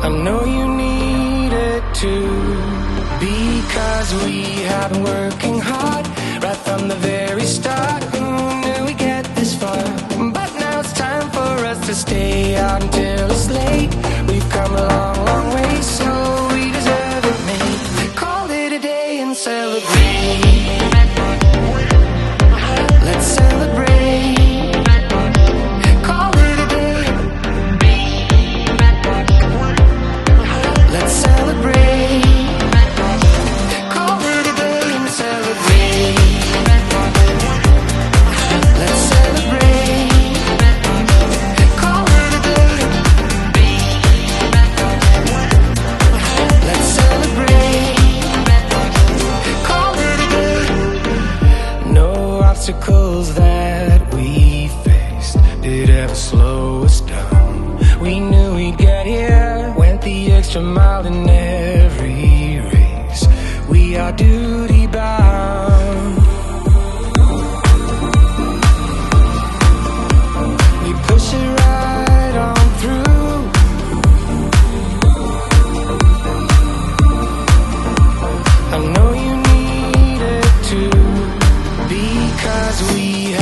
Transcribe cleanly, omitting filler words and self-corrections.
I know you need it too, because we have been working hard right from the very start. Who knew we'd get this far? But now it's time for us to stay out until it's late. We've come a long, long way, so we deserve it, mate. Call it a day and celebrate. Let's celebrate. Call it a day. Let's celebrate. Call it a day and celebrate. Let's celebrate. Call it a day. Let's celebrate. Call it a day. No obstacles that we faced did ever slow us down. We knew we'd get here, went the extra mile in every race. We are duty bound. We push it right on through. I know you need it too, because we